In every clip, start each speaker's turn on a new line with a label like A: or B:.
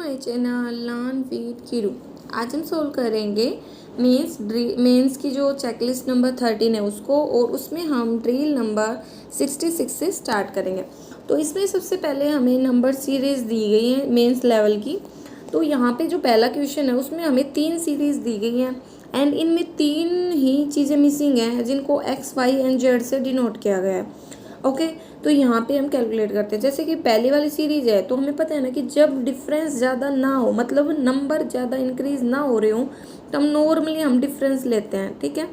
A: My channel learn with Kiru. आज हम solve करेंगे मेंस की जो चेकलिस्ट नंबर 13 है उसको, और उसमें हम ड्रिल नंबर 66 से स्टार्ट करेंगे। तो इसमें सबसे पहले हमें नंबर सीरीज़ दी गई है मेंस लेवल की। तो यहाँ पे जो पहला क्वेश्चन है उसमें हमें 3 सीरीज़ दी गई हैं एंड इनमें 3 ही चीज़ें मिसिंग हैं जिनको एक्स वाई एंड जेड से डिनोट किया गया है। ओके, तो यहाँ पे हम कैलकुलेट करते हैं। जैसे कि पहली वाली सीरीज़ है तो हमें पता है ना कि जब डिफरेंस ज़्यादा ना हो, मतलब नंबर ज़्यादा इंक्रीज ना हो रहे हो, तो नॉर्मली हम डिफरेंस लेते हैं। ठीक है,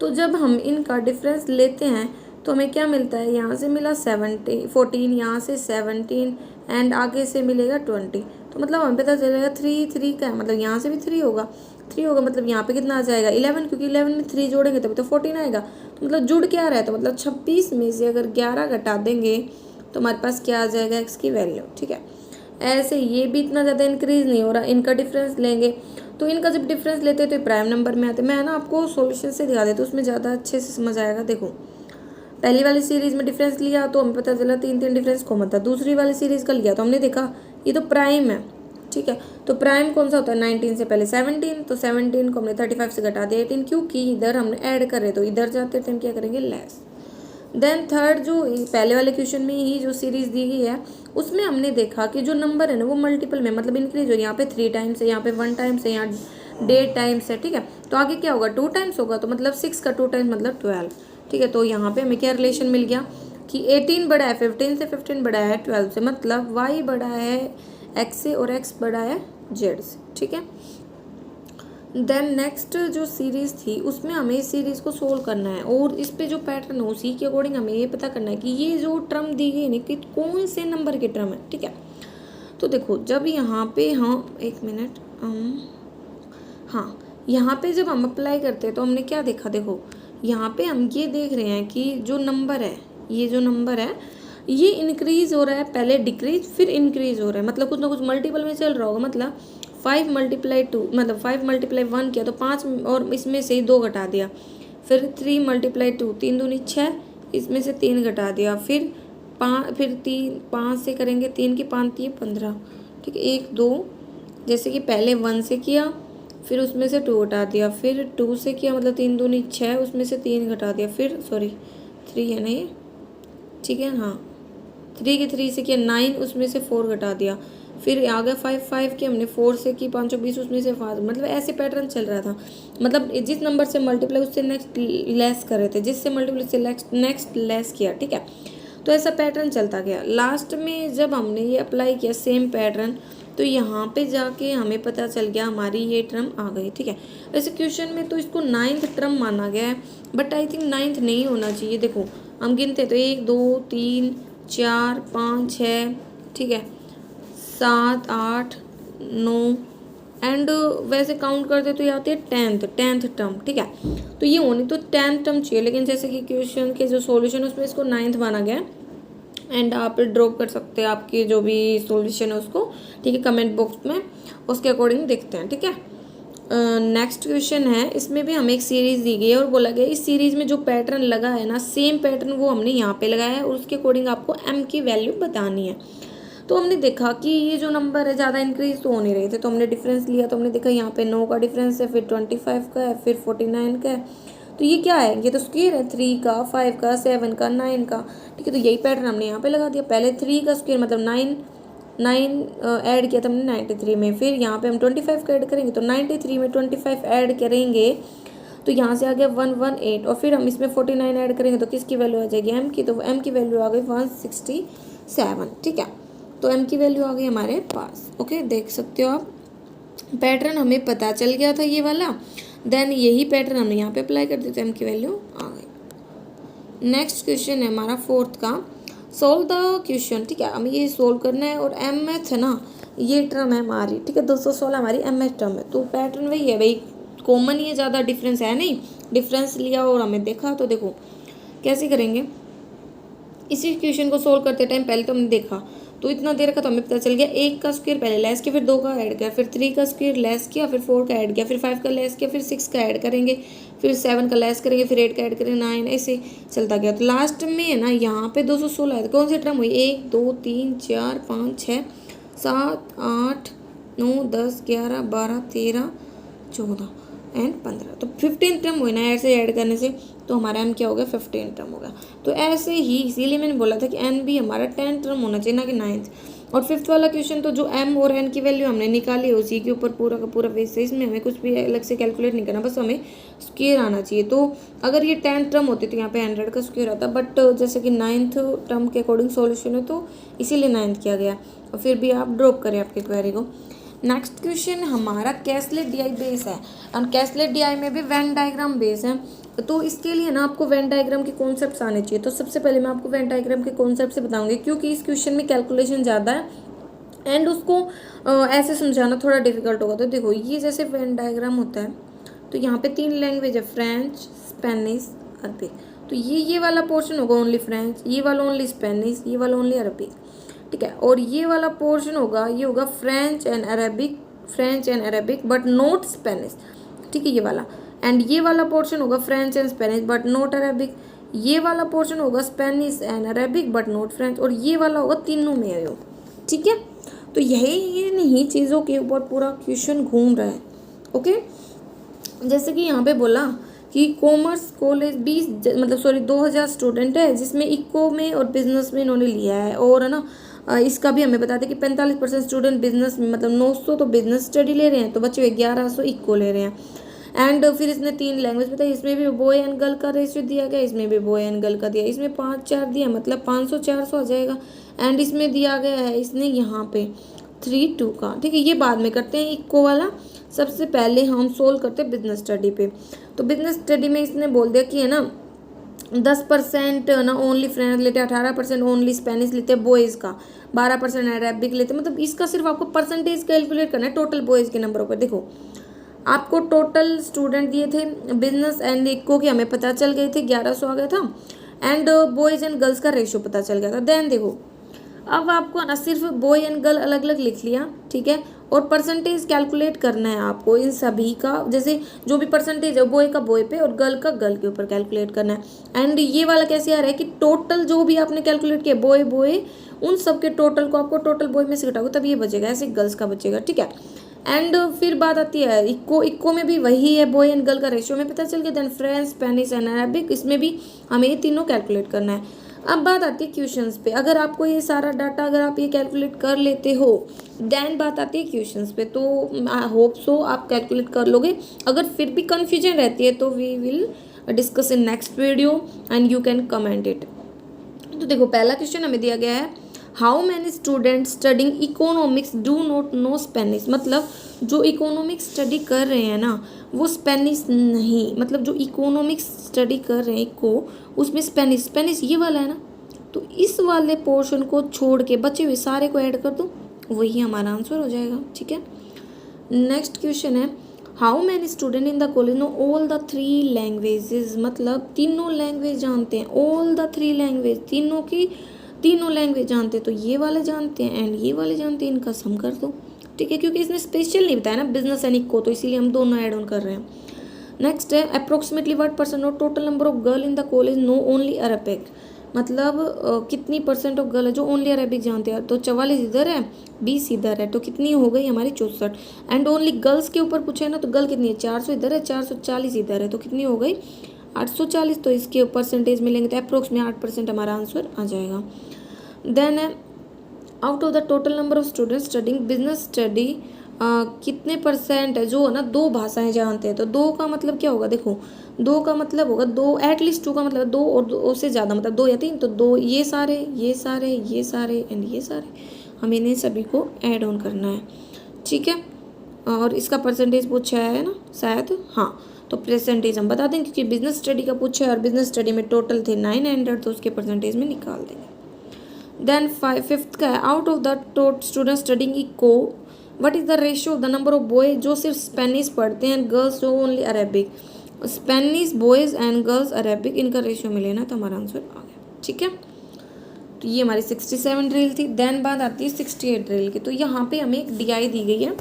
A: तो जब हम इनका डिफरेंस लेते हैं तो हमें क्या मिलता है, यहाँ से मिला 14, यहाँ से 17 एंड आगे से मिलेगा 20। तो मतलब हमें पता चलेगा 3 का है, मतलब यहाँ से भी 3 होगा, मतलब यहाँ पे कितना आ जाएगा 11, क्योंकि 11 में 3 जोड़ेंगे तभी तो 14 आएगा। तो मतलब जुड़ क्या रहा है, तो मतलब 26 में से अगर 11 घटा देंगे तो हमारे पास क्या आ जाएगा, एक्स की वैल्यू। ठीक है, ऐसे ये भी इतना ज़्यादा इंक्रीज नहीं हो रहा। इनका डिफरेंस लेंगे तो इनका जब डिफरेंस लेते हैं तो प्राइम नंबर में आते हैं। मैं ना आपको सॉल्यूशन से दिखा देती हूँ, उसमें ज़्यादा अच्छे से समझ आएगा। देखो, पहली वाली सीरीज़ में डिफरेंस लिया तो हमें पता चला 3 डिफरेंस कॉमन था। दूसरी वाली सीरीज़ का लिया तो हमने देखा ये तो प्राइम है। ठीक है, तो प्राइम कौन सा होता है, 19 से पहले 17, तो 17 को हमने 35 से घटा दिया 18, क्योंकि इधर हमने ऐड करे तो इधर जाते थे हम क्या करेंगे, लेस। देन थर्ड, जो पहले वाले क्वेश्चन में ही जो सीरीज़ दी गई है उसमें हमने देखा कि जो नंबर है ना वो मल्टीपल में, मतलब इंक्रीज हो रही है। यहाँ पे 3 टाइम्स है, यहाँ पे 1 टाइम्स है, यहाँ 1.5 टाइम्स है। ठीक है, तो आगे क्या होगा, 2 टाइम्स होगा, तो मतलब 6 का 2 टाइम्स मतलब 12। ठीक है, तो यहाँ पे हमें क्या रिलेशन मिल गया कि 18 बड़ा है 15 से, 15 बड़ा है 12 से, मतलब y बड़ा है x से और x बड़ा है z से। ठीक है, देन नेक्स्ट जो सीरीज़ थी उसमें हमें इस सीरीज़ को सोल्व करना है, और इस पे जो पैटर्न है उसी के अकॉर्डिंग हमें ये पता करना है कि ये जो टर्म दी गई है कि कौन से नंबर के टर्म है। ठीक है, तो देखो जब यहाँ पे हम एक मिनट हाँ, यहाँ पे जब हम अप्लाई करते हैं तो हमने क्या देखा, देखो यहाँ पे हम ये देख रहे हैं कि जो नंबर है, ये जो नंबर है ये इंक्रीज हो रहा है, पहले डिक्रीज फिर इंक्रीज हो रहा है, मतलब कुछ ना कुछ मल्टीपल में चल रहा होगा। मतलब 5 × 2, मतलब 5 × 1 किया तो 5, और इसमें से ही 2 घटा दिया, फिर 3 × 2, 3 दूनी 6, इसमें से 3 घटा दिया, फिर 5 से करेंगे 3 की 5 3 15। ठीक है, 1 2, जैसे कि पहले 1 से किया, फिर उसमें से 2 घटा दिया, फिर 2 से किया, मतलब 3 दूनी 6, उसमें से 3 घटा दिया, फिर 3 है नहीं, ठीक है हाँ, 3 के 3 से किया 9, उसमें से 4 घटा दिया, फिर आ गया 5 की हमने 4 से की 5 20, उसमें से 5, मतलब ऐसे पैटर्न चल रहा था। मतलब जिस नंबर से मल्टीप्लाई उससे नेक्स्ट लेस कर रहे थे, जिससे मल्टीप्लाई से नेक्स्ट लेस किया। ठीक है, तो ऐसा पैटर्न चलता गया। लास्ट में जब हमने ये अप्लाई किया सेम पैटर्न, तो यहाँ पे जाके हमें पता चल गया हमारी ये टर्म आ गई। ठीक है, वैसे क्वेश्चन में तो इसको 9th टर्म माना गया है, बट आई थिंक 9th नहीं होना चाहिए। देखो हम गिनते तो 1 2 3 4 5 6, ठीक है 7 8 9, एंड वैसे काउंट करते तो ये आती है 10th टर्म। ठीक है, तो ये होनी तो 10th टर्म चाहिए, लेकिन जैसे कि क्वेश्चन के जो सॉल्यूशन उसमें इसको 9th माना गया है, एंड आप ड्रॉप कर सकते हैं आपकी जो भी सॉल्यूशन है उसको। ठीक है, कमेंट बॉक्स में उसके अकॉर्डिंग देखते हैं। ठीक है, नेक्स्ट क्वेश्चन है, इसमें भी हमें एक सीरीज़ दी गई है और बोला गया इस सीरीज़ में जो पैटर्न लगा है ना, सेम पैटर्न वो हमने यहाँ पे लगाया है और उसके अकॉर्डिंग आपको m की वैल्यू बतानी है। तो हमने देखा कि ये जो नंबर है ज़्यादा इंक्रीज तो हो नहीं रहे थे, तो हमने डिफरेंस लिया, तो हमने देखा यहाँ पे 9 का डिफरेंस है, फिर 25 का है, फिर 49 का है। तो ये क्या है, ये तो स्क्वायर है, 3 का 5 का 7 का 9 का। ठीक है, तो यही पैटर्न हमने यहाँ पे लगा दिया। पहले 3 का स्क्वायर मतलब 9 ऐड किया था हमने 93 में, फिर यहाँ पे हम 25 का ऐड करेंगे, तो 93 में 25 ऐड करेंगे तो यहाँ से आ गया 118, और फिर हम इसमें 49 ऐड करेंगे तो किसकी वैल्यू आ जाएगी, m की, तो m की वैल्यू आ गई 167। ठीक है, तो m की वैल्यू आ गई हमारे पास। ओके, देख सकते हो आप, पैटर्न हमें पता चल गया था ये वाला, देन यही पैटर्न हमने यहाँ पे अप्लाई कर दिया तो m की वैल्यू आ गई। नेक्स्ट क्वेश्चन है हमारा 4th का, सोल्व द क्वेश्चन। ठीक है, हमें ये सोल्व करना है, और mth है ना, ये टर्म है हमारी। ठीक है, 216 हमारी mth टर्म है, तो पैटर्न वही है भाई, कॉमन ही है, ज़्यादा डिफरेंस है नहीं। डिफरेंस लिया और हमें देखा, तो देखो कैसे करेंगे, इसी क्वेश्चन को सोल्व करते टाइम पहले तो हमने देखा तो इतना देर का तो हमें पता चल गया, 1 का स्क्वायर पहले लेस किया, फिर 2 का ऐड किया, फिर 3 का स्क्वायर लेस किया, फिर 4 का ऐड किया, फिर 5 का लेस किया, फिर 6 का ऐड करेंगे, फिर 7 का लेस करेंगे, फिर 8 का ऐड करेंगे, 9, ऐसे चलता गया। तो लास्ट में है ना यहाँ पे 216 है, कौन सी टर्म हुई, 1 2 3 4 5 6 7, 8, 9, 10, 11, 12, 13, 14 एंड 15। तो 15 टर्म हुई ना ऐसे ऐड करने से, तो हमारा एम क्या हो गया 15 टर्म हो गया। तो ऐसे ही इसीलिए मैंने बोला था कि एन भी हमारा 10 टर्म होना चाहिए ना कि 9th। और 5th वाला क्वेश्चन तो जो एम और एन की वैल्यू हमने निकाली है उसी के ऊपर पूरा का पूरा बेस है, इसमें हमें कुछ भी अलग से कैलकुलेट नहीं करना, बस हमें स्क्वायर आना चाहिए। तो अगर ये 10 टर्म होती तो यहाँ पे 100 का स्क्वायर आता, बट जैसे कि 9th टर्म के अकॉर्डिंग सॉल्यूशन है तो इसीलिए 9th किया गया। और फिर भी आप ड्रॉप करें आपके क्वेरी को। नेक्स्ट क्वेश्चन हमारा कैसलेट डीआई बेस है, और कैसलेट डीआई में भी वेन डायग्राम बेस है। तो इसके लिए ना आपको वेन डायग्राम के कॉन्सेप्ट्स आने चाहिए। तो सबसे पहले मैं आपको वेन डायग्राम के कॉन्सेप्ट से बताऊंगी, क्योंकि इस क्वेश्चन में कैलकुलेशन ज़्यादा है एंड उसको ऐसे समझाना थोड़ा डिफिकल्ट होगा। तो देखो ये जैसे वेन डायग्राम होता है, तो यहाँ पे 3 लैंग्वेज है, फ्रेंच, स्पेनिश, अरबिक। तो ये वाला पोर्शन होगा ओनली फ्रेंच, ये वाला ओनली स्पेनिश, ये वाला ओनली अरबिक, ठीक है। और ये वाला पोर्शन होगा, ये होगा French and Arabic but not Spanish, ठीक है, ये वाला। एंड ये वाला पोर्शन होगा French and Spanish but not Arabic. ये वाला पोर्शन होगा Spanish and Arabic but not French. और ये वाला होगा तीनों में है, ठीक है। तो यही नहीं चीज़ों के ऊपर पूरा क्वेश्चन घूम रहा है, ओके। जैसे कि यहाँ पे बोला कि कॉमर्स कॉलेज 2000 स्टूडेंट है, जिसमें इको में और बिजनेस में इन्होंने लिया है। और है ना इसका भी हमें बता दें कि 45% स्टूडेंट बिजनेस में, मतलब 900 तो बिजनेस स्टडी ले रहे हैं, तो बच्चे 1100 इको ले रहे हैं। एंड फिर इसने 3 लैंग्वेज बताई, इसमें भी बॉय एंड गर्ल का रेशियो दिया गया, इसमें भी बॉय एंड गर्ल का दिया, इसमें 5-4 दिया, मतलब 500 400 आ जाएगा। एंड इसमें दिया गया है इसने यहाँ पे 3-2 का, ठीक है। ये बाद में करते हैं इको वाला, सबसे पहले हम सोल्व करते हैं बिजनेस स्टडी पे। तो बिजनेस स्टडी में इसने बोल दिया कि है ना 10% ना ओनली फ्रेंच लेते हैं, 18% ओनली स्पेनिश लेते हैं बॉयज़ का, 12% अरेबिक लेते हैं। मतलब इसका सिर्फ आपको परसेंटेज कैलकुलेट करना है टोटल बॉयज़ के नंबरों पर। देखो आपको टोटल स्टूडेंट दिए थे बिजनेस एंड इको के, हमें पता चल गए थे 1100 आ गया था। एंड बॉयज़ एंड गर्ल्स का रेशियो पता चल गया था। देन देखो अब आपको ना सिर्फ बॉय एंड गर्ल अलग अलग लिख लिया, ठीक है। और परसेंटेज कैलकुलेट करना है आपको इन सभी का, जैसे जो भी परसेंटेज है बॉय का बॉय पे और गर्ल का गर्ल के ऊपर कैलकुलेट करना है। एंड ये वाला कैसे आ रहा है कि टोटल जो भी आपने कैलकुलेट किया बॉय बॉय, उन सब के टोटल को आपको टोटल बॉय में से घटाओगे तब ये बचेगा, ऐसे गर्ल्स का बचेगा, ठीक है। एंड फिर बात आती है इको में भी वही है, बॉय एंड गर्ल का रेशियो में पता चल गया। Then French, Spanish and Arabic, इसमें भी हमें ये तीनों कैलकुलेट करना है। अब बात आती है क्वेश्चंस पे। अगर आपको ये सारा डाटा अगर आप ये कैलकुलेट कर लेते हो, देन बात आती है क्वेश्चंस पे। तो आई होप सो आप कैलकुलेट कर लोगे। अगर फिर भी कंफ्यूजन रहती है तो we will discuss in next video and you can comment it. तो देखो पहला क्वेश्चन हमें दिया गया है, how many students studying economics do not know Spanish. मतलब जो इकोनॉमिक्स स्टडी कर रहे हैं ना वो स्पेनिश नहीं, मतलब जो इकोनॉमिक्स स्टडी कर रहे हैं इको, उसमें स्पेनिश ये वाला है ना, तो इस वाले पोर्शन को छोड़ के बचे हुए सारे को ऐड कर दो, वही हमारा आंसर हो जाएगा, ठीक है। नेक्स्ट क्वेश्चन है, how many student in the college know all the 3 languages. मतलब तीनों लैंग्वेज जानते हैं, ऑल द 3 लैंग्वेज, तीनों लैंग्वेज जानते हैं। तो ये वाले जानते हैं एंड ये वाले जानते हैं, इनका सम कर दो, ठीक है। क्योंकि इसने स्पेशल नहीं बताया ना बिजनेस एंड इको, तो इसीलिए हम दोनों ऐड ऑन कर रहे हैं। नेक्स्ट है, approximately what percent of total number of girl in the college know only Arabic. मतलब कितनी परसेंट ऑफ गर्ल है जो ओनली अरेबिक जानते हैं। तो 44 इधर है, 20 इधर है, तो कितनी हो गई हमारी 64। एंड ओनली गर्ल्स के ऊपर पूछे ना, तो गर्ल कितनी है, 400 इधर है, 440 इधर है, तो कितनी हो गई 840। तो इसके परसेंटेज मिलेंगे तो अप्रोक्स में 8% हमारा आंसर आ जाएगा। देन है, out of the total number of students studying business study कितने परसेंट है जो है ना 2 भाषाएं जानते हैं। तो 2 का मतलब क्या होगा, देखो 2 का मतलब होगा 2, एटलीस्ट 2 का मतलब 2 और 2 से ज़्यादा, मतलब 2 या 3। तो 2 ये सारे एंड ये सारे, हमें इन्हें सभी को ऐड ऑन करना है, ठीक है। और इसका परसेंटेज पूछा है ना शायद, हाँ, तो परसेंटेज हम बता देंगे क्योंकि बिजनेस स्टडी का पूछा है और बिजनेस स्टडी में टोटल थे 900, तो उसके परसेंटेज में निकाल देंगे। देन 5th का है, out of the student studying eco what is the ratio of the number of boy जो सिर्फ स्पेनिश पढ़ते हैं, गर्ल्स जो only Arabic. Spanish boys and girls Arabic, इनका रेशियो मिले ना तो हमारा आंसर आ गया, ठीक है। तो ये हमारी 67 ड्रिल थी। देन बात आती है 68 ड्रिल की। तो यहाँ पे हमें एक DI दी गई है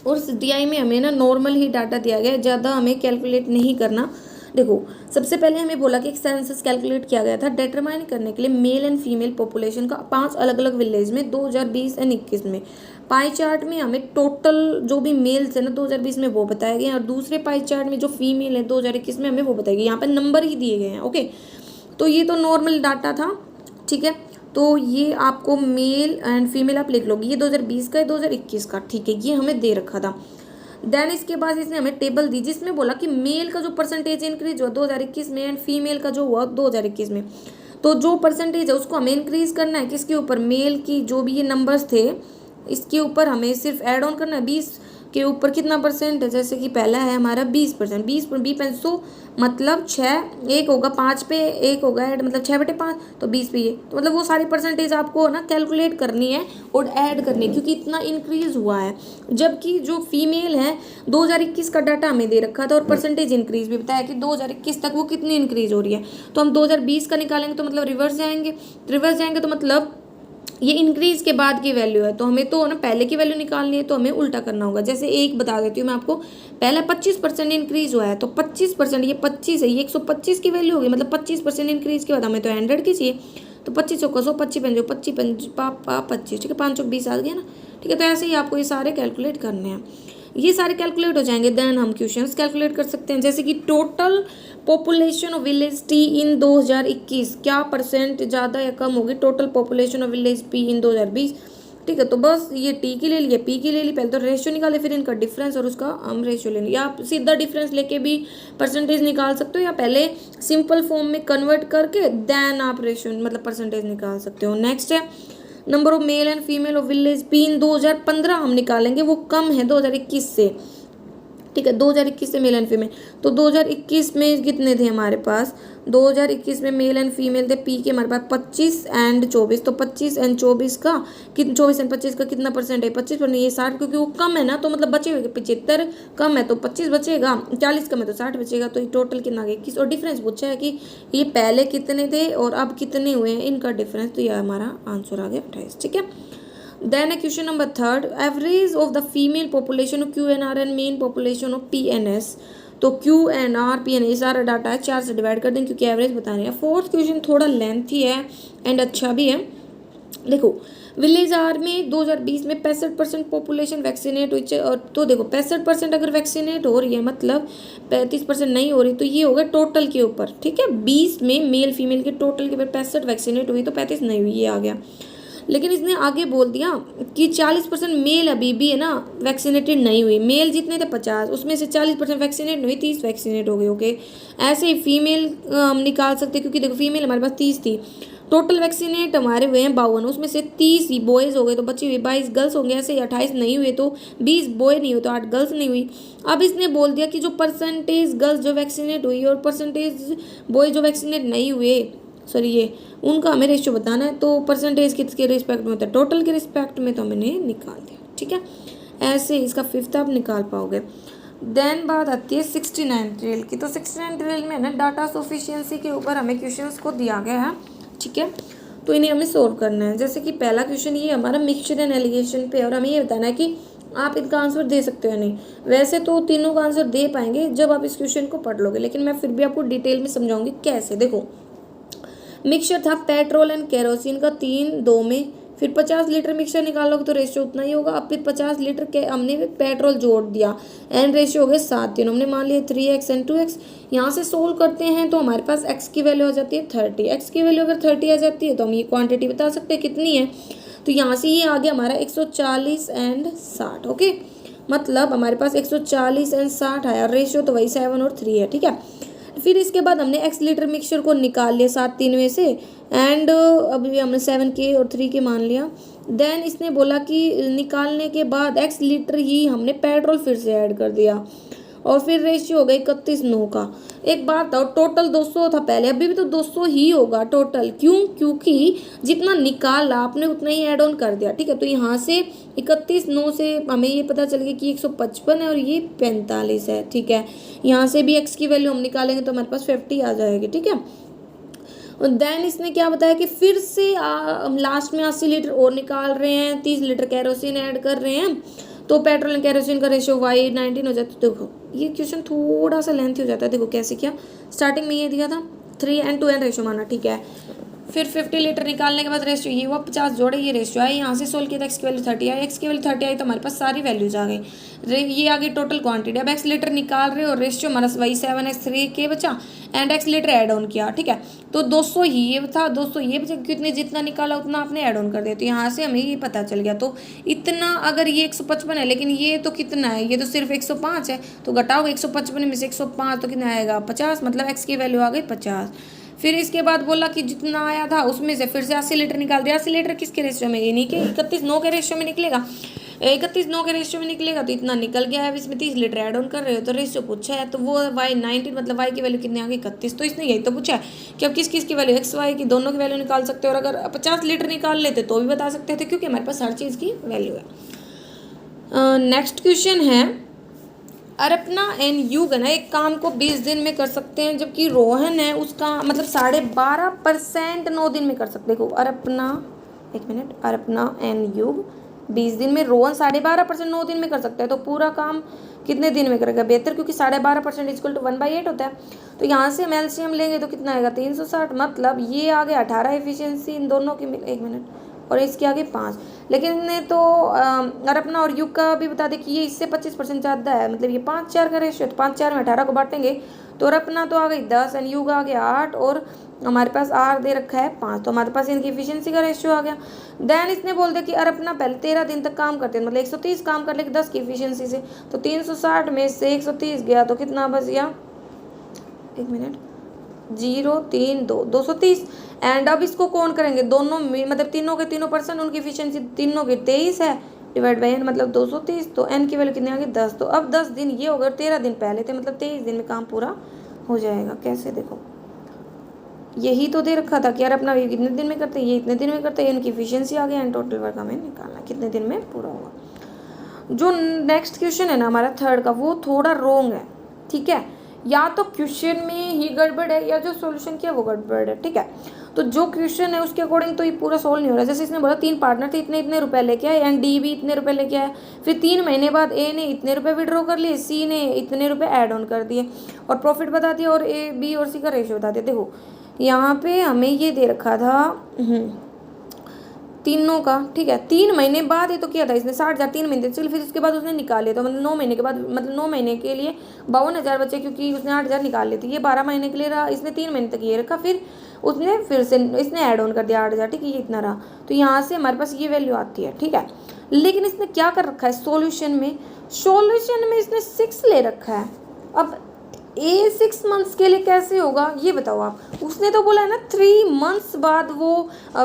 A: और उस DI में हमें ना नॉर्मल ही डाटा दिया गया है, ज़्यादा हमें कैलकुलेट नहीं करना। देखो, सबसे पहले हमें बोला कि एक सेंसस कैलकुलेट किया गया था डिटरमाइन करने के लिए मेल एंड फीमेल पॉपुलेशन का 5 अलग अलग विलेज में 2020 एंड 21 में। पाई चार्ट में हमें टोटल जो भी मेल्स है ना 2020 में वो बताया गया, और दूसरे पाई चार्ट में जो फीमेल है 2021 में हमें वो बताया गया। यहाँ पे नंबर ही दिए गए हैं। ओके, तो ये तो नॉर्मल डाटा था, ठीक है। तो ये आपको मेल एंड फीमेल आप लिख लोगे, ये 2020 का है 2021 का, ठीक है, ये हमें दे रखा था। देन इसके बाद इसने हमें टेबल दी जिसमें बोला कि मेल का जो परसेंटेज इंक्रीज हुआ 2021 में एंड फीमेल का जो हुआ 2021 में। तो जो परसेंटेज है उसको हमें इंक्रीज करना है किसके ऊपर, मेल की जो भी ये नंबर्स थे इसके ऊपर हमें सिर्फ ऐड ऑन करना है। 20 के ऊपर कितना परसेंट है, जैसे कि पहला है हमारा 20%, 20 मतलब 6, एक होगा 5 पे, एक होगा ऐड मतलब 6/5, तो 20 पे ये, तो मतलब वो सारी परसेंटेज आपको ना कैलकुलेट करनी है और ऐड करनी है क्योंकि इतना इंक्रीज हुआ है। जबकि जो फीमेल है 2021 का डाटा हमें दे रखा था और परसेंटेज इंक्रीज भी बताया कि 2021 तक वो कितनी इंक्रीज हो रही है। तो हम 2020 का निकालेंगे तो मतलब रिवर्स जाएंगे तो मतलब ये इंक्रीज के बाद की वैल्यू है, तो हमें तो ना पहले की वैल्यू निकालनी है, तो हमें उल्टा करना होगा। जैसे एक बता देती हूँ मैं आपको, पहला 25% इंक्रीज हुआ है, तो 25%, ये 25 है, ये 125 की वैल्यू होगी, मतलब 25% इंक्रीज के बाद हमें तो 100 की चाहिए, तो 25 को 100, 25, ठीक है, 520 आ गया ना, ठीक है। तो ऐसे ही आपको ये सारे कैलकुलेट करने हैं, ये सारे कैलकुलेट हो जाएंगे। देन हम क्वेश्चंस कैलकुलेट कर सकते हैं, जैसे कि total population of village T in 2021 क्या परसेंट ज़्यादा या कम होगी total population of village P in 2020, ठीक है। तो बस ये टी की ले ली, पी की ले ली, पहले तो रेशियो निकाले फिर इनका डिफरेंस और उसका हम रेशियो ले लिया। आप सीधा डिफरेंस लेके भी परसेंटेज निकाल सकते हो या पहले सिंपल फॉर्म में कन्वर्ट करके देन आप रेशियो मतलब परसेंटेज निकाल सकते हो। नेक्स्ट है number of male and female of village P in 2015 हम निकालेंगे, वो कम है 2021 से, ठीक है, 2021 से मेल एंड फीमेल। तो 2021 में कितने थे हमारे पास, 2021 में मेल एंड फीमेल थे पी के हमारे पास 25 एंड 24, तो 25 एंड 24 का 24 एंड 25 का कितना परसेंट है, 25%, ये 60, क्योंकि वो कम है ना, तो मतलब बचे हुए 75 कम है तो 25 बचेगा, 40 कम है तो 60 बचेगा, तो ये टोटल कितना आ गया 21। और डिफरेंस पूछा है कि ये पहले कितने थे और अब कितने हुए हैं इनका डिफरेंस, तो यह हमारा आंसर आ गया 28, ठीक है। Then a question number 3, average of the female population of QNR and main population of PNS। तो QNR PNS ये सारा डाटा है, 4 से डिवाइड कर दें क्योंकि एवरेज बता रहे हैं। फोर्थ क्वेश्चन थोड़ा लेंथी है एंड अच्छा भी है। देखो, विलेज आर में 2020 में 65% पॉपुलेशन वैक्सीनेट हुई, और तो देखो 65% अगर वैक्सीनेट हो रही है मतलब 35% नहीं हो रही, तो ये होगा टोटल के ऊपर, ठीक है। 20 में मेल फीमेल के टोटल के ऊपर 65 वैक्सीनेट हुई तो 35 नहीं हुई, ये आ गया। लेकिन इसने आगे बोल दिया कि 40% मेल अभी भी है ना वैक्सीनेटेड नहीं हुई, मेल जितने थे 50 उसमें से 40% वैक्सीनेट नहीं हुई, 30 वैक्सीनेट हो गए। ओके, ऐसे ही फीमेल हम निकाल सकते क्योंकि देखो फीमेल हमारे पास 30 थी, टोटल वैक्सीनेट हमारे हुए हैं 52, उसमें से 30 ही बॉयज़ हो गए तो बची हुई 22 गर्ल्स होंगे। ऐसे ही 28 नहीं हुए तो 20 बॉय नहीं हुए तो 8 गर्ल्स नहीं हुई। अब इसने बोल दिया कि जो परसेंटेज गर्ल्स जो वैक्सीनेट हुई और परसेंटेज बॉय जो वैक्सीनेट नहीं हुए, सॉरी ये उनका हमें रेशियो बताना है। तो परसेंटेज किसके रिस्पेक्ट में होता है, टोटल के रिस्पेक्ट में, तो हमने निकाल दिया, ठीक है। ऐसे इसका फिफ्थ आप निकाल पाओगे। देन बात आती है 69 ड्रिल की। तो 69 ड्रिल में ना डाटा सफिशिएंसी के ऊपर हमें क्वेश्चंस को दिया गया है, ठीक है। तो इन्हें हमें सोल्व करना है। जैसे कि पहला क्वेश्चन ये हमारा मिक्सचर एंड एलिगेशन पे, और हमें ये बताना है कि आप इनका आंसर दे सकते हो या नहीं। वैसे तो तीनों का आंसर दे पाएंगे जब आप इस क्वेश्चन को पढ़ लोगे, लेकिन मैं फिर भी आपको डिटेल में समझाऊंगी कैसे। देखो, मिक्सचर था पेट्रोल एंड केरोसिन का 3:2 में, फिर 50 लीटर मिक्सचर निकालोगे तो रेशियो उतना ही होगा। अब फिर 50 लीटर के हमने पेट्रोल जोड़ दिया एंड रेशियो हो गए 7:3, हमने मान लिया 3x एंड 2x। यहाँ से सोल्व करते हैं तो हमारे पास x की वैल्यू आ जाती है 30, x की वैल्यू अगर 30 आ जाती है तो हम ये क्वांटिटी बता सकते हैं कितनी है। तो यहाँ से ये आ गया हमारा 140 एंड 60। ओके, मतलब हमारे पास 140 एंड 60 आया, रेशियो तो वही 7 और 3 है, ठीक है। फिर इसके बाद हमने x लीटर मिक्सचर को निकाल लिया 7-3 में से, एंड अभी हमने 7 के और 3 के मान लिया। देन इसने बोला कि निकालने के बाद x लीटर ही हमने पेट्रोल फिर से ऐड कर दिया, और फिर रेशियो हो गई 31:9 का। एक बात बताओ, टोटल 200 था पहले, अभी भी तो 200 ही होगा टोटल, क्यों? क्योंकि जितना निकाला आपने उतना ही ऐड ऑन कर दिया, ठीक है। तो यहाँ से 31:9 से हमें ये पता चल गया कि 155 है और ये 45 है, ठीक है। यहाँ से भी x की वैल्यू हम निकालेंगे तो हमारे पास 50 आ जाएगी, ठीक है। और देन इसने क्या बताया कि फिर से लास्ट में 80 लीटर और निकाल रहे हैं, 30 लीटर कैरोसिन ऐड कर रहे हैं, तो पेट्रोल एंड कैरोसिन का रेशियो y19 हो जाता है। देखो ये क्वेश्चन थोड़ा सा लेंथी हो जाता है। देखो कैसे किया, स्टार्टिंग में ये दिया था 3:2 रेशियो माना, ठीक है। फिर 50 लीटर निकालने के बाद रेशियो ये हुआ 50 जोड़े, ये रेशियो आई, यहाँ से सोल्व किया था, एक्स की वैल्यू 30 आई, एक्स की वैल्यू 30 आई तो हमारे पास सारी वैल्यूज आ गई। ये आ गई टोटल क्वांटिटी। अब एक्स लीटर निकाल रहे हो, रेशियो हमारा वही 7x3 के बचा and x litre add on किया, ठीक है। तो 200 ही ये था, 200 ये बचा, कितने जितना निकाला उतना आपने ऐड ऑन कर दिया, तो यहाँ से हमें ये पता चल गया। तो इतना, अगर ये 155 है लेकिन ये तो कितना है, ये तो सिर्फ 105 है, तो घटाओगे 155 में से 105 तो कितना आएगा 50, मतलब एक्स की वैल्यू आ गई 50। फिर इसके बाद बोला कि जितना आया था उसमें से फिर से 80 लीटर निकाल दिया। 80 लीटर किसके रेशियो में, इन्हीं के 31:9 के रेशियो में निकलेगा, 31:9 के रेशियो में निकलेगा, तो इतना निकल गया है। अब इसमें 30 लीटर ऐड ऑन कर रहे हो तो रेशियो पूछा है, तो वो y19 मतलब y की वैल्यू कितनी आ गई 31। तो इसने यही तो पूछा है कि अब किस किस की वैल्यू, एक्स वाई की दोनों की वैल्यू निकाल सकते हो, और अगर 50 लीटर निकाल लेते तो भी बता सकते थे, क्योंकि हमारे पास हर चीज़ की वैल्यू है। नेक्स्ट क्वेश्चन है, अर्पना एंड युगन एक काम को 20 दिन में कर सकते हैं, जबकि रोहन है उसका मतलब 12.5% 9 दिन में कर सकते हैं। देखो अर्पना, एक मिनट, अर्पना एंड युग 20 दिन में, रोहन 12.5% 9 दिन में कर सकता है, तो पूरा काम कितने दिन में करेगा बेहतर, क्योंकि 12.5% इक्वल टू 1/8 होता है। तो यहाँ से हम एलसीएम लेंगे तो कितना आएगा 360, मतलब ये आ गया 18 एफिशिएंसी इन दोनों की, एक मिनट, और इसके आगे 5। लेकिन ने तो अर्पना और युग का भी बता दें कि ये इससे 25% ज़्यादा है, मतलब ये 5:4 का रेशियो, तो 5:4 में 18 को बांटेंगे तो अर्पना तो आ गई 10 एंड युग आ गया 8, और हमारे पास आर दे रखा है 5, तो हमारे पास इनकी एफिशिएंसी का रेशियो आ गया। देन इसने बोल दिया कि अर्पना पहले 13 दिन तक काम करते हैं, मतलब 130 काम कर लेके 10 की एफिशिएंसी से, तो 360 में से 130 गया तो कितना बच गया, एक मिनट, 0 3 2 230। एंड अब इसको कौन करेंगे, दोनों में मतलब तीनों के तीनों पर्सन, उनकी एफिशिएंसी तीनों के 23 है, डिवाइड बाई एन मतलब 230, तो एन की वैल्यू कितनी आ गई 10। तो अब 10 दिन ये हो गए, 13 दिन पहले थे, मतलब 23 दिन में काम पूरा हो जाएगा। कैसे, देखो यही तो दे रखा था कि यार अपना ये कितने दिन में करते हैं, ये इतने दिन में करते हैं, इनकी एफिशिएंसी आ गई एंड टोटल वर्क हमें निकालना कितने दिन में पूरा होगा। जो नेक्स्ट क्वेश्चन है ना हमारा थर्ड का, वो थोड़ा रॉन्ग है, ठीक है, या तो क्वेश्चन में ही गड़बड़ है या जो सॉल्यूशन किया वो गड़बड़ है, ठीक है। तो जो क्वेश्चन है उसके अकॉर्डिंग तो ये पूरा सॉल्व नहीं हो रहा। जैसे इसने बोला 3 पार्टनर थे, इतने इतने रुपए लेके आए, एंड डी भी इतने रुपए लेके आए, फिर 3 महीने बाद ए ने इतने रुपए विड्रॉ कर लिए, सी ने इतने रुपए ऐड ऑन कर दिए, और प्रॉफिट बता दिया, और ए बी और सी का रेशियो बता दिया। देखो यहाँ पे हमें ये दे रखा था तीनों का, ठीक है, 3 महीने बाद ये तो किया था इसने 60,000 3 महीने चल, फिर उसके बाद उसने निकाल लिया, तो मतलब 9 महीने के बाद, मतलब 9 महीने के लिए 52,000 बचे, क्योंकि उसने 8,000 निकाल लिए थे। ये 12 महीने के लिए रहा, इसने 3 महीने तक ये रखा, फिर उसने फिर से इसने ऐड ऑन कर दिया 8,000, ठीक है, ये इतना रहा, तो यहाँ से हमारे पास ये वैल्यू आती है, ठीक है। लेकिन इसने क्या कर रखा है सॉल्यूशन में इसने 6 ले रखा है। अब ए 6 मंथ्स के लिए कैसे होगा ये बताओ आप। उसने तो बोला है ना 3 मंथ्स बाद वो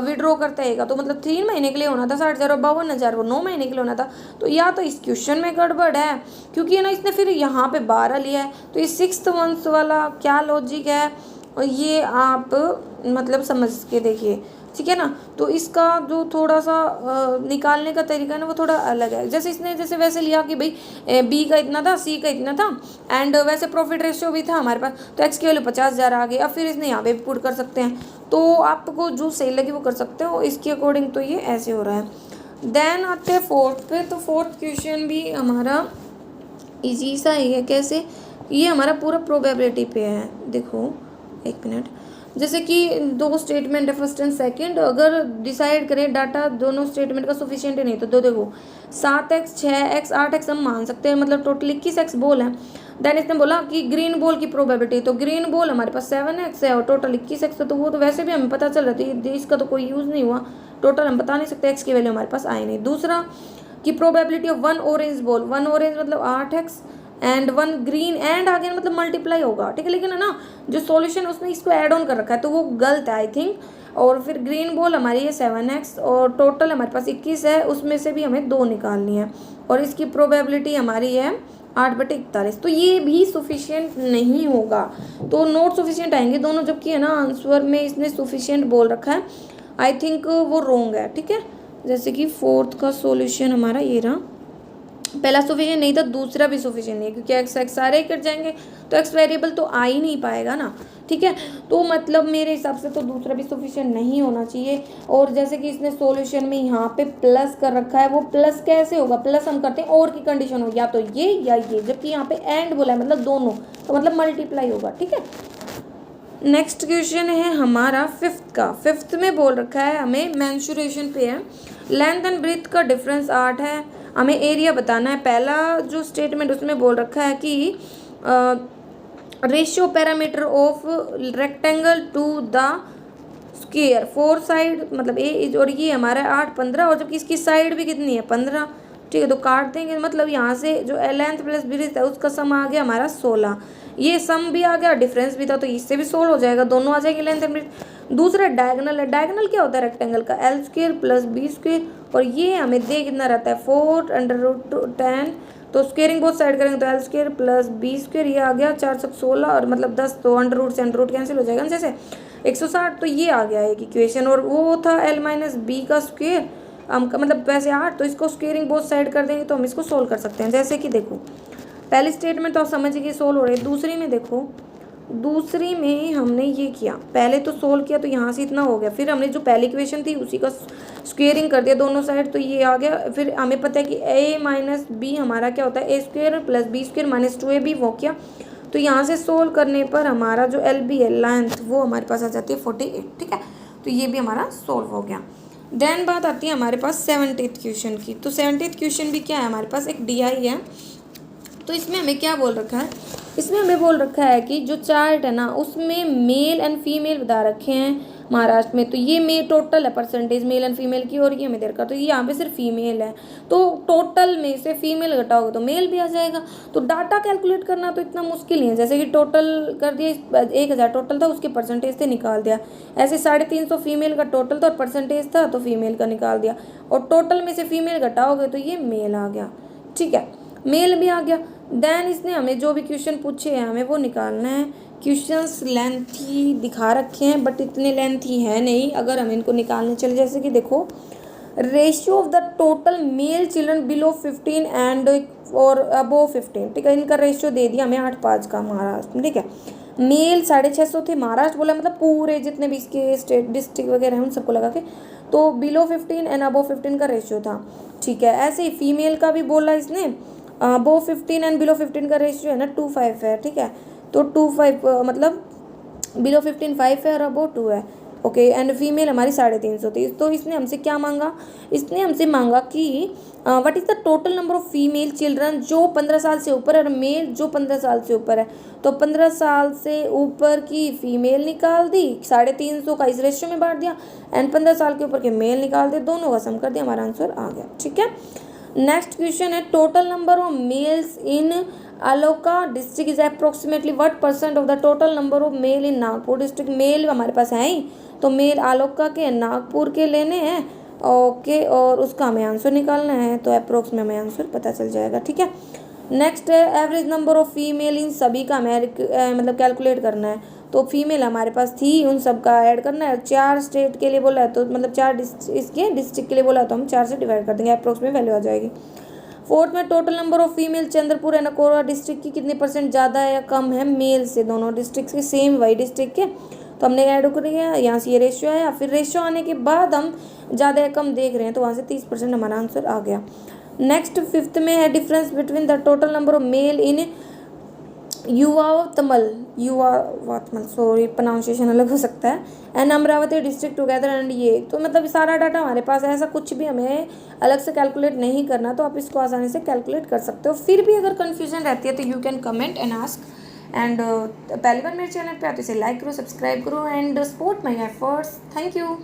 A: विड्रॉ करता है, तो मतलब 3 महीने के लिए होना था 60,000 और 52,000 वो 9 महीने के लिए होना था। तो या तो इस क्वेश्चन में गड़बड़ है, क्योंकि ना इसने फिर यहाँ पे 12 लिया है, तो ये 6th मंथ वाला क्या लॉजिक है ये आप मतलब समझ के देखिए, ठीक है ना। तो इसका जो थोड़ा सा निकालने का तरीका है ना वो थोड़ा अलग है। जैसे इसने जैसे वैसे लिया कि भाई बी का इतना था, सी का इतना था, एंड वैसे प्रॉफिट रेशियो भी था हमारे पास, तो एक्स की वैल्यू 50,000 आ गई। अब फिर इसने यहाँ पे भी पुट कर सकते हैं, तो आपको जो सही लगे वो कर सकते हो इसके अकॉर्डिंग। तो ये ऐसे हो रहा है। देन आते हैं फोर्थ पे, तो फोर्थ क्वेश्चन भी हमारा ईजी सा ही है। कैसे, ये हमारा पूरा प्रोबेबिलिटी पे है। देखो एक मिनट, जैसे कि 2 स्टेटमेंट है फर्स्ट एंड सेकंड, अगर डिसाइड करें डाटा दोनों स्टेटमेंट का सफिशिएंट है नहीं तो देखो 7x 6x 8x हम मान सकते हैं, मतलब टोटल 21x बॉल है। देन इसने बोला कि ग्रीन बॉल की प्रोबेबिलिटी, तो ग्रीन बॉल हमारे पास 7x है और टोटल 21x है, तो वो तो वैसे भी हमें पता चल रहा था, इसका तो कोई यूज़ नहीं हुआ, टोटल हम बता नहीं सकते, एक्स की वैल्यू हमारे पास आई नहीं। दूसरा कि probability of 1 orange ball, 1 orange मतलब 8x एंड 1 ग्रीन एंड आगे मतलब मल्टीप्लाई होगा, ठीक है। लेकिन है ना जो सॉल्यूशन उसने इसको ऐड ऑन कर रखा है तो वो गलत है आई थिंक। और फिर ग्रीन बॉल हमारी है 7x और टोटल हमारे पास 21 है, उसमें से भी हमें 2 निकालनी है, और इसकी प्रोबेबिलिटी हमारी है 8/41। तो ये भी सफिशिएंट नहीं होगा, तो नॉट सफिशिएंट आएंगे दोनों, जबकि है ना आंसर में इसने सफिशिएंट बोल रखा है, आई थिंक वो रॉन्ग है, ठीक है। जैसे कि फोर्थ का सॉल्यूशन हमारा ये रहा, पहला सफिशिएंट नहीं था, दूसरा भी सफिशिएंट नहीं है, क्योंकि एक्स सारे ही कट जाएंगे तो एक्स वेरिएबल तो आ ही नहीं पाएगा ना। ठीक है, तो मतलब मेरे हिसाब से तो दूसरा भी सफिशिएंट नहीं होना चाहिए। और जैसे कि इसने सॉल्यूशन में यहाँ पे प्लस कर रखा है, वो प्लस कैसे होगा, प्लस हम करते हैं और की कंडीशन होगी, या तो ये या ये, जबकि यहाँ पे एंड बोला है मतलब दोनों, तो मतलब मल्टीप्लाई होगा। ठीक है, नेक्स्ट क्वेश्चन है हमारा फिफ्थ का। फिफ्थ में बोल रखा है हमें, मेंसुरेशन पे है, लेंथ एंड ब्रेथ का डिफरेंस 8 है, हमें एरिया बताना है। पहला जो स्टेटमेंट उसमें बोल रखा है कि ratio perimeter of rectangle to the square 4 side, मतलब ए, और ये हमारा 8 15, और जबकि इसकी साइड भी कितनी है 15। ठीक है, तो काट देंगे, मतलब यहाँ से जो लेंथ प्लस ब्रेथ है उसका सम आ गया हमारा 16, ये सम भी आ गया, डिफरेंस भी था, तो इससे भी 16 हो जाएगा, दोनों आ जाएंगे लेंथ एंड ब्रेथ। दूसरा डायगोनल है, डायगोनल क्या होता है रेक्टेंगल का, L square plus B square, और ये हमें दे कितना रहता है 4√10, तो स्क्वेयरिंग बोथ साइड करेंगे तो L square plus B square, ये आ गया 416, और मतलब 10, तो अंडर रूट कैंसिल हो जाएगा ना, जैसे 160, तो ये आ गया एक इक्वेशन। और वो था एल माइनस बी का स्क्वायर, हम मतलब वैसे 8, तो इसको स्क्वेयरिंग बोथ साइड कर देंगे तो हम इसको सोल्व कर सकते हैं। जैसे कि देखो पहली स्टेटमेंट तो आप समझिए कि सोल्व हो रही है, दूसरी में देखो, दूसरी में हमने ये किया, पहले तो सोल्व किया तो यहाँ से इतना हो गया, फिर हमने जो पहली इक्वेशन थी उसी का स्क्वेयरिंग कर दिया दोनों साइड, तो ये आ गया। फिर हमें पता है कि ए माइनस बी हमारा क्या होता है, A square plus B square minus 2ab, वो किया, तो यहाँ से सोल्व करने पर हमारा जो एल बी है लेंथ, वो हमारे पास आ जाती है 48। ठीक है, तो ये भी हमारा सोल्व हो गया। देन बात आती है हमारे पास 70th क्वेश्चन की। तो 70th क्वेश्चन भी क्या है हमारे पास, एक डी आई है। तो इसमें हमें क्या बोल रखा है, इसमें हमें बोल रखा है कि जो चार्ट है ना उसमें मेल एंड फीमेल बता रखे हैं महाराष्ट्र में, तो ये मे टोटल है परसेंटेज मेल एंड फीमेल की, और ये हमें दे रखा, तो ये यहाँ पे सिर्फ फीमेल है, तो टोटल में से फीमेल घटाओगे तो मेल भी आ जाएगा। तो डाटा कैलकुलेट करना तो इतना मुश्किल नहीं है, जैसे कि टोटल कर दिया 1000 टोटल था, उसके परसेंटेज से निकाल दिया, ऐसे 350 फीमेल का टोटल था और परसेंटेज था तो फीमेल का निकाल दिया, और टोटल में से फीमेल घटाओगे तो ये मेल आ गया। ठीक है, मेल भी आ गया। देन इसने हमें जो भी क्वेश्चन पूछे हैं हमें वो निकालना है। क्वेश्चंस लेंथी दिखा रखे हैं बट इतने लेंथी है नहीं, अगर हम इनको निकालने चले, जैसे कि देखो ratio of the total male children below 15 and और अबोव 15। ठीक है, इनका रेशियो दे दिया हमें 8:5 का महाराष्ट्र में। ठीक है, मेल 650 थे, महाराष्ट्र बोला मतलब पूरे जितने भी इसके स्टेट डिस्ट्रिक्ट वगैरह हैं उन सबको लगा के, तो बिलो 15 एंड अबोव 15 का रेशियो था। ठीक है, ऐसे ही फीमेल का भी बोला इसने, अबोव 15 एंड बिलो 15 का रेशियो है ना 2:5 है। ठीक है, तो 2:5 मतलब बिलो 15 5 है और अबोव 2 है। ओके, एंड फीमेल हमारी 350 थी। तो इसने हमसे क्या मांगा, इसने हमसे मांगा कि what is the total number of female children जो 15 साल से ऊपर है और मेल जो 15 साल से ऊपर है। तो 15 साल से ऊपर की फीमेल निकाल दी, 350 का इस रेशियो में बांट दिया, एंड 15 साल के ऊपर के मेल निकाल दिए, दोनों का सम कर दिया, हमारा आंसर आ गया। ठीक है, नेक्स्ट क्वेश्चन है total number of males in अलोका district is approximately what percent of the total number of male in Nagpur district. Male हमारे पास है ही, तो मेल आलोका के नागपुर के लेने हैं। ओके, और उसका हमें आंसर निकालना है, तो अप्रोक्स में हमें आंसर पता चल जाएगा। ठीक है, नेक्स्ट है एवरेज नंबर ऑफ फीमेल इन सभी का हमें मतलब कैलकुलेट करना है। तो फीमेल हमारे पास थी, उन सब का ऐड करना है। 4 स्टेट के लिए बोला है तो मतलब 4 इसके डिस्ट्रिक्ट के लिए बोला तो हम 4 से डिवाइड कर देंगे, अप्रोक्स में वैल्यू आ जाएगी। फोर्थ में total number of female Chandrapur and Akola district की कितने परसेंट ज़्यादा है या कम है मेल से, दोनों डिस्ट्रिक्ट के सेम वही डिस्ट्रिक्ट के, तो हमने ऐड कर दिया, यहाँ से ये रेशियो आया, फिर रेशियो आने के बाद हम ज़्यादा या कम देख रहे हैं तो वहाँ से 30% हमारा आंसर आ गया। नेक्स्ट फिफ्थ में है difference between the total number of male in युवावतमल सॉरी प्रोनाउंसिएशन अलग हो सकता है, and Amravati district together and ये, तो मतलब सारा डाटा हमारे पास है, ऐसा कुछ भी हमें अलग से कैलकुलेट नहीं करना, तो आप इसको आसानी से कैलकुलेट कर सकते हो। फिर भी अगर कन्फ्यूजन रहती है तो you can comment and ask, and पहली बार मेरे चैनल पे आते इसे लाइक करो, सब्सक्राइब करो and support my efforts. Thank you.